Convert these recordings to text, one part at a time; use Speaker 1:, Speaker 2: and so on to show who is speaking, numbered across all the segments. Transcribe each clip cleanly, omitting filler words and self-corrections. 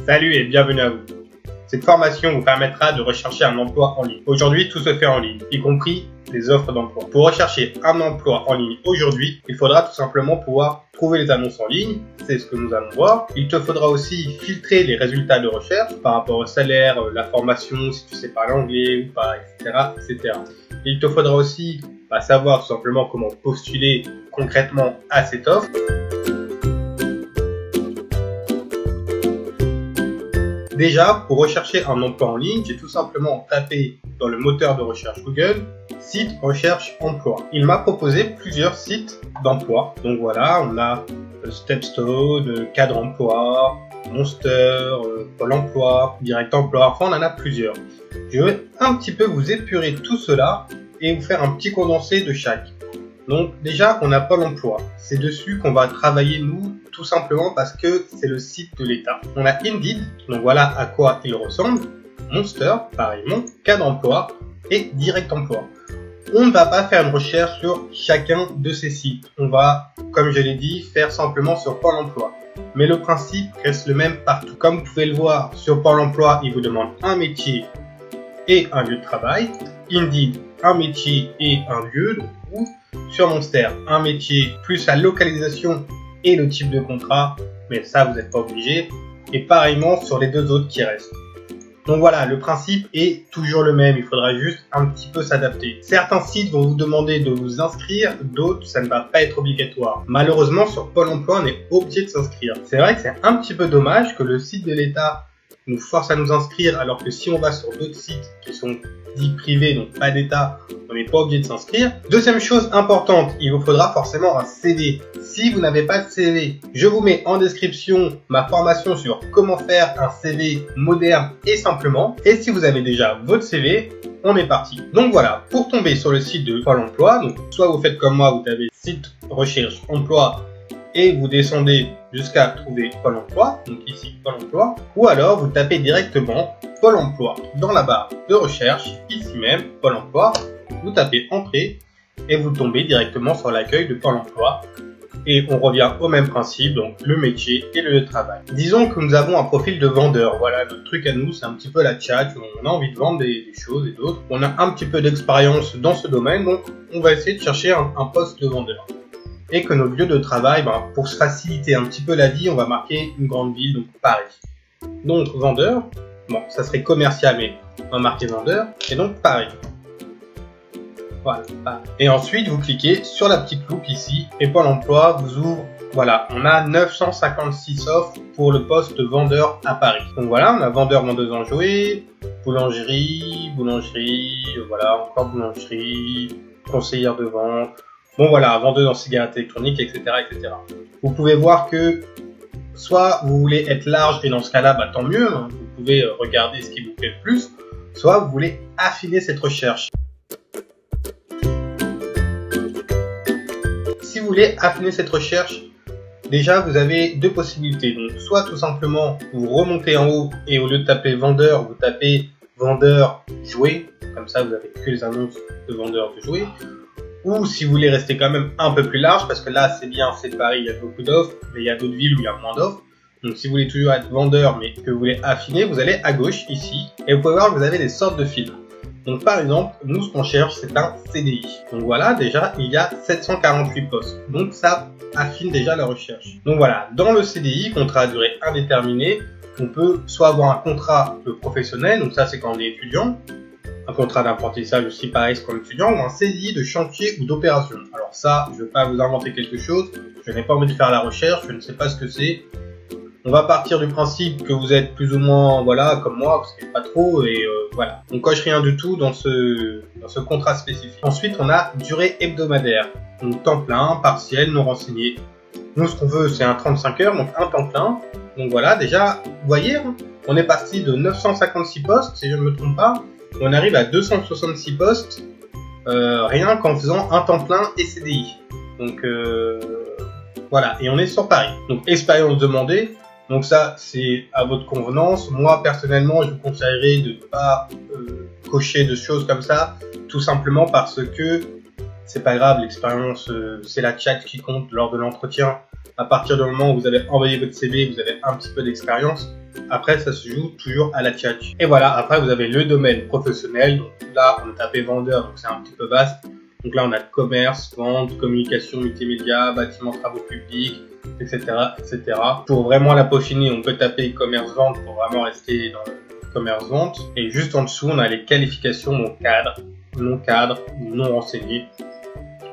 Speaker 1: Salut et bienvenue à vous. Cette formation vous permettra de rechercher un emploi en ligne. Aujourd'hui, tout se fait en ligne, y compris les offres d'emploi. Pour rechercher un emploi en ligne aujourd'hui, il faudra tout simplement pouvoir trouver les annonces en ligne, c'est ce que nous allons voir. Il te faudra aussi filtrer les résultats de recherche par rapport au salaire, la formation, si tu sais parler anglais ou pas, etc., etc. Il te faudra aussi savoir tout simplement comment postuler concrètement à cette offre. Déjà, pour rechercher un emploi en ligne, j'ai tout simplement tapé dans le moteur de recherche Google « Site recherche emploi ». Il m'a proposé plusieurs sites d'emploi. Donc voilà, on a Stepstone, Cadre Emploi, Monster, Pôle Emploi, Direct Emploi, enfin on en a plusieurs. Je vais un petit peu vous épurer tout cela et vous faire un petit condensé de chaque. Donc déjà, on a Pôle Emploi. C'est dessus qu'on va travailler nous, tout simplement parce que c'est le site de l'État. On a Indeed, donc voilà à quoi il ressemble. Monster, pareillement, Cadre Emploi et Direct Emploi. On ne va pas faire une recherche sur chacun de ces sites. On va, comme je l'ai dit, faire simplement sur Pôle Emploi. Mais le principe reste le même partout. Comme vous pouvez le voir, sur Pôle Emploi, il vous demande un métier et un lieu de travail. Indeed, un métier et un lieu, ou sur Monster, un métier plus la localisation et le type de contrat, mais ça vous n'êtes pas obligé, et pareillement sur les deux autres qui restent. Donc voilà, le principe est toujours le même, il faudra juste un petit peu s'adapter. Certains sites vont vous demander de vous inscrire, d'autres ça ne va pas être obligatoire. Malheureusement sur Pôle Emploi on est obligé de s'inscrire. C'est vrai que c'est un petit peu dommage que le site de l'État nous force à nous inscrire, alors que si on va sur d'autres sites qui sont dits privés, donc pas d'État, on n'est pas obligé de s'inscrire. Deuxième chose importante, il vous faudra forcément un CV. Si vous n'avez pas de CV, je vous mets en description ma formation sur comment faire un CV moderne et simplement. Et si vous avez déjà votre CV, on est parti. Donc voilà, pour tomber sur le site de Pôle Emploi, donc soit vous faites comme moi, vous tapez site recherche emploi et vous descendez jusqu'à trouver Pôle Emploi, donc ici Pôle Emploi, ou alors vous tapez directement Pôle Emploi dans la barre de recherche, ici même Pôle Emploi, vous tapez Entrée et vous tombez directement sur l'accueil de Pôle Emploi et on revient au même principe, donc le métier et le lieu de travail. Disons que nous avons un profil de vendeur, voilà notre truc à nous, c'est un petit peu la tchatch, on a envie de vendre des choses et d'autres, on a un petit peu d'expérience dans ce domaine, donc on va essayer de chercher un poste de vendeur. Et que notre lieu de travail, pour se faciliter un petit peu la vie, on va marquer une grande ville, donc Paris. Donc vendeur, bon, ça serait commercial, mais on va marquer vendeur, et donc Paris. Voilà. Et ensuite, vous cliquez sur la petite loupe ici, et Pôle Emploi vous ouvre. Voilà, on a 956 offres pour le poste de vendeur à Paris. Donc voilà, on a vendeur, vendeuse en jouets, boulangerie, voilà, encore boulangerie, conseillère de vente. Bon voilà, vendeuse en cigarettes électroniques, etc., etc. Vous pouvez voir que soit vous voulez être large et dans ce cas-là, tant mieux, hein, vous pouvez regarder ce qui vous plaît le plus, soit vous voulez affiner cette recherche. Si vous voulez affiner cette recherche, déjà vous avez deux possibilités. Donc soit tout simplement vous remontez en haut et au lieu de taper vendeur, vous tapez vendeur jouets, comme ça vous avez que les annonces de vendeurs de jouets. Ou si vous voulez rester quand même un peu plus large, parce que là c'est bien, c'est Paris, il y a beaucoup d'offres, mais il y a d'autres villes où il y a moins d'offres. Donc si vous voulez toujours être vendeur, mais que vous voulez affiner, vous allez à gauche ici, et vous pouvez voir que vous avez des sortes de filtres. Donc par exemple, nous ce qu'on cherche c'est un CDI. Donc voilà, déjà il y a 748 postes, donc ça affine déjà la recherche. Donc voilà, dans le CDI, contrat à durée indéterminée, on peut soit avoir un contrat professionnel, donc ça c'est quand on est étudiant, un contrat d'apprentissage aussi pareil comme étudiant, ou un CDI de chantier ou d'opération. Alors ça, je ne vais pas vous inventer quelque chose, je n'ai pas envie de faire la recherche, je ne sais pas ce que c'est. On va partir du principe que vous êtes plus ou moins, voilà, comme moi, vous ne savez pas trop, et voilà. On coche rien du tout dans ce contrat spécifique. Ensuite, on a durée hebdomadaire, donc temps plein, partiel, non renseigné. Nous, ce qu'on veut, c'est un 35 heures, donc un temps plein. Donc voilà, déjà, vous voyez, on est parti de 956 postes, si je ne me trompe pas. On arrive à 266 postes, rien qu'en faisant un temps plein et CDI. Donc voilà, et on est sur Paris. Donc expérience demandée, donc ça c'est à votre convenance. Moi personnellement je vous conseillerais de ne pas cocher de choses comme ça, tout simplement parce que c'est pas grave, l'expérience c'est la chat qui compte lors de l'entretien. À partir du moment où vous avez envoyé votre CV, vous avez un petit peu d'expérience, Après, ça se joue toujours à la tchatch. Et voilà, après vous avez le domaine professionnel. Donc là, on a tapé vendeur, donc c'est un petit peu vaste. Donc là, on a commerce, vente, communication multimédia, bâtiment, travaux publics, etc., etc. Pour vraiment la peaufiner, on peut taper commerce-vente pour vraiment rester dans le commerce-vente. Et juste en dessous, on a les qualifications, mon cadre, non renseigné.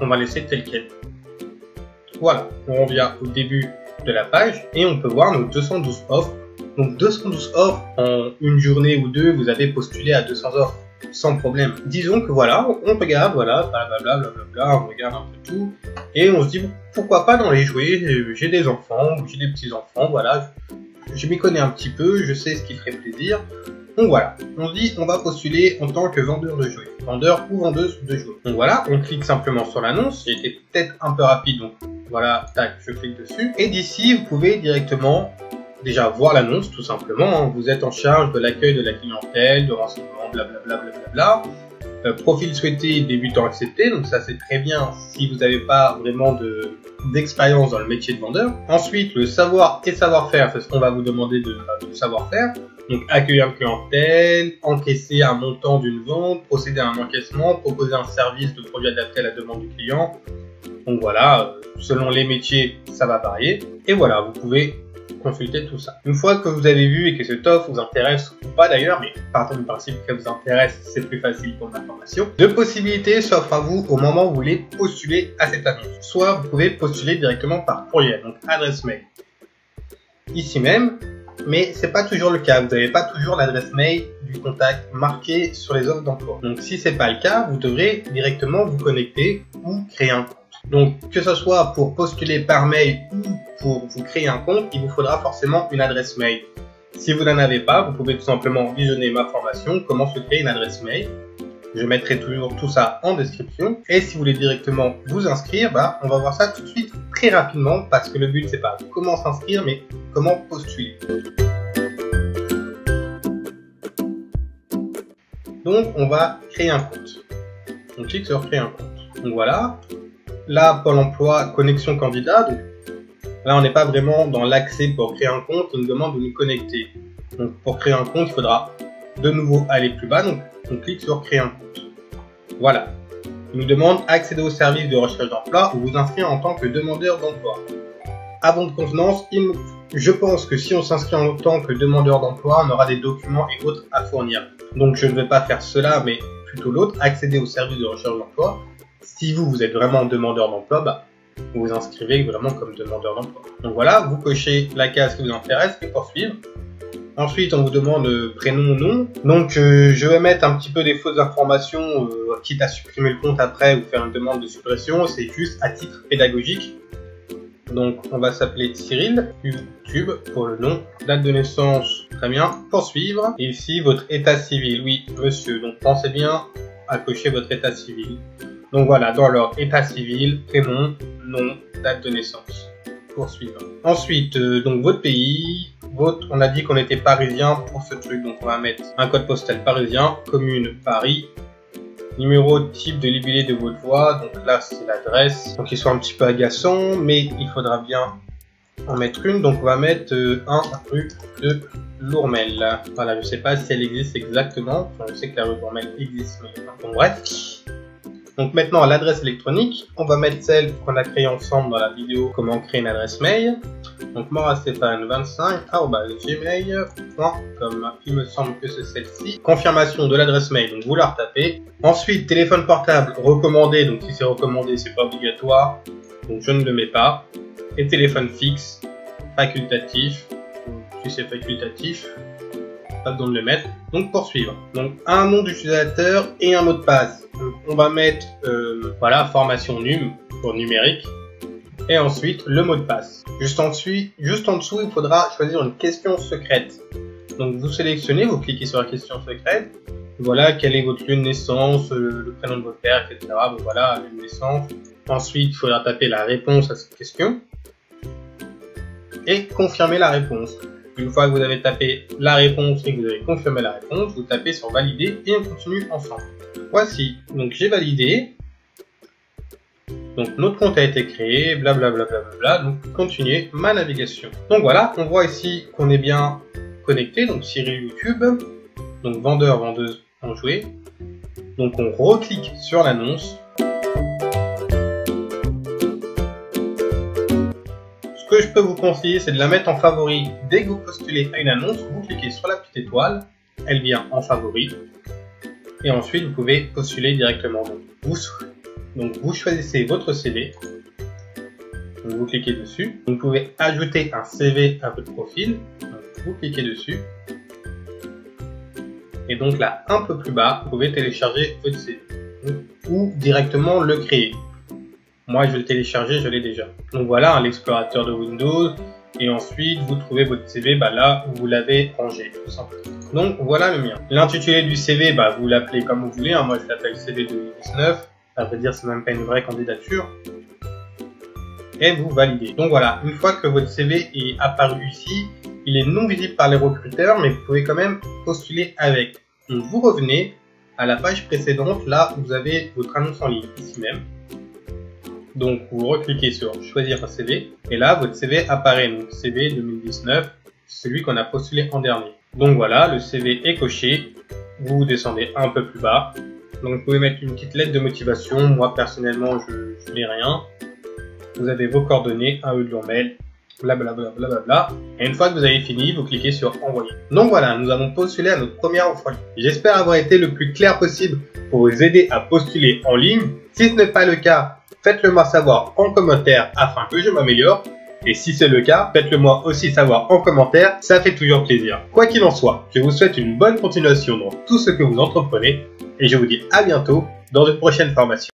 Speaker 1: On va laisser tel quel. Voilà, on revient au début de la page et on peut voir nos 212 offres. Donc 212 offres, en une journée ou deux, vous avez postulé à 200 offres sans problème. Disons que voilà, on regarde, voilà, blablabla, on regarde un peu tout et on se dit pourquoi pas dans les jouets, j'ai des enfants ou j'ai des petits-enfants, voilà, je m'y connais un petit peu, je sais ce qui ferait plaisir. Donc voilà, on se dit on va postuler en tant que vendeur de jouets, vendeur ou vendeuse de jouets. Donc voilà, on clique simplement sur l'annonce, j'ai été peut-être un peu rapide, donc voilà, tac, je clique dessus. Et d'ici, vous pouvez directement déjà voir l'annonce, tout simplement. Hein. Vous êtes en charge de l'accueil de la clientèle, de renseignements, blablabla. Profil souhaité, débutant accepté, donc ça c'est très bien si vous n'avez pas vraiment d'expérience dans le métier de vendeur. Ensuite, le savoir et savoir-faire, c'est ce qu'on va vous demander de savoir-faire. Donc accueillir une clientèle, encaisser un montant d'une vente, procéder à un encaissement, proposer un service de produit adapté à la demande du client. Donc voilà, selon les métiers, ça va varier. Et voilà, vous pouvez consulter tout ça. Une fois que vous avez vu et que cette offre vous intéresse ou pas d'ailleurs, mais partons du principe qu'elle vous intéresse, c'est plus facile pour l'information. Deux possibilités s'offrent à vous au moment où vous voulez postuler à cette annonce. Soit vous pouvez postuler directement par courriel, donc adresse mail, ici même, mais c'est pas toujours le cas. Vous n'avez pas toujours l'adresse mail du contact marquée sur les offres d'emploi. Donc si c'est pas le cas, vous devrez directement vous connecter ou créer un compte. Donc, que ce soit pour postuler par mail ou pour vous créer un compte, il vous faudra forcément une adresse mail. Si vous n'en avez pas, vous pouvez tout simplement visionner ma formation, comment se créer une adresse mail. Je mettrai toujours tout ça en description. Et si vous voulez directement vous inscrire, on va voir ça tout de suite très rapidement parce que le but c'est pas comment s'inscrire, mais comment postuler. Donc, on va créer un compte. On clique sur créer un compte. Donc voilà. Là, Pôle emploi, connexion candidat. Donc, là, on n'est pas vraiment dans l'accès pour créer un compte. Il nous demande de nous connecter. Donc, pour créer un compte, il faudra de nouveau aller plus bas. Donc, on clique sur créer un compte. Voilà. Il nous demande accéder au service de recherche d'emploi ou vous inscrire en tant que demandeur d'emploi. Avant de convenance, je pense que si on s'inscrit en tant que demandeur d'emploi, on aura des documents et autres à fournir. Donc, je ne vais pas faire cela, mais plutôt l'autre, accéder au service de recherche d'emploi. Si vous êtes vraiment demandeur d'emploi, vous vous inscrivez vraiment comme demandeur d'emploi. Donc voilà, vous cochez la case qui vous intéresse et poursuivre. Ensuite, on vous demande prénom, nom. Donc je vais mettre un petit peu des fausses informations, quitte à supprimer le compte après ou faire une demande de suppression. C'est juste à titre pédagogique. Donc on va s'appeler Cyril, YouTube pour le nom, date de naissance, très bien, poursuivre. Et ici, votre état civil, oui, monsieur. Donc pensez bien à cocher votre état civil. Donc voilà, dans leur état civil, prénom, nom, date de naissance. Poursuivre. Ensuite, donc votre pays, on a dit qu'on était parisien pour ce truc, donc on va mettre un code postal parisien, commune Paris, numéro type de libellé de votre voix, donc là c'est l'adresse, donc il soit un petit peu agaçant, mais il faudra bien en mettre une, donc on va mettre 1 rue de Lourmel. Voilà, je sais pas si elle existe exactement, enfin, je sais que la rue de Lourmel existe, mais bon, bref. Donc maintenant l'adresse électronique, on va mettre celle qu'on a créée ensemble dans la vidéo comment créer une adresse mail. Donc morastéphane25@gmail.com, il me semble que c'est celle-ci. Confirmation de l'adresse mail, donc vous la retapez. Ensuite téléphone portable recommandé, donc si c'est recommandé c'est pas obligatoire, donc je ne le mets pas. Et téléphone fixe, facultatif, si c'est facultatif, pas besoin de le mettre. Donc poursuivre. Donc un nom d'utilisateur et un mot de passe. Donc, on va mettre voilà, formation num pour numérique. Et ensuite le mot de passe. Juste en dessous, il faudra choisir une question secrète. Donc vous sélectionnez, vous cliquez sur la question secrète. Voilà, quel est votre lieu de naissance, le prénom de votre père, etc. Donc, voilà, lieu de naissance. Ensuite, il faudra taper la réponse à cette question. Et confirmer la réponse. Une fois que vous avez tapé la réponse et que vous avez confirmé la réponse, vous tapez sur valider et on continue ensemble. Voici, donc j'ai validé. Donc notre compte a été créé, blablabla, donc continuer ma navigation. Donc voilà, on voit ici qu'on est bien connecté, donc Siri YouTube, donc vendeur, vendeuse en jouet. Donc on reclique sur l'annonce. Ce que je peux vous conseiller, c'est de la mettre en favori dès que vous postulez à une annonce. Vous cliquez sur la petite étoile, elle vient en favori. Et ensuite, vous pouvez postuler directement. Donc vous choisissez votre CV. Donc vous cliquez dessus. Vous pouvez ajouter un CV à votre profil. Donc vous cliquez dessus. Et donc là, un peu plus bas, vous pouvez télécharger votre CV. Ou directement le créer. Moi, je vais le télécharger, je l'ai déjà. Donc voilà, l'explorateur de Windows. Et ensuite, vous trouvez votre CV là où vous l'avez rangé, tout simplement. Donc voilà le mien. L'intitulé du CV, vous l'appelez comme vous voulez. Moi, je l'appelle CV 2019. Ça veut dire c'est même pas une vraie candidature. Et vous validez. Donc voilà, une fois que votre CV est apparu ici, il est non visible par les recruteurs, mais vous pouvez quand même postuler avec. Donc vous revenez à la page précédente, là où vous avez votre annonce en ligne, ici même. Donc vous recliquez sur choisir un CV, et là votre CV apparaît, donc CV 2019, celui qu'on a postulé en dernier. Donc voilà, le CV est coché, vous descendez un peu plus bas. Donc vous pouvez mettre une petite lettre de motivation, moi personnellement je n'ai rien. Vous avez vos coordonnées, un de mail, blablabla, blablabla. Et une fois que vous avez fini, vous cliquez sur envoyer. Donc voilà, nous avons postulé à notre première offre en ligne. J'espère avoir été le plus clair possible pour vous aider à postuler en ligne. Si ce n'est pas le cas, faites-le moi savoir en commentaire afin que je m'améliore. Et si c'est le cas, faites-le moi aussi savoir en commentaire, ça fait toujours plaisir. Quoi qu'il en soit, je vous souhaite une bonne continuation dans tout ce que vous entreprenez et je vous dis à bientôt dans de prochaines formations.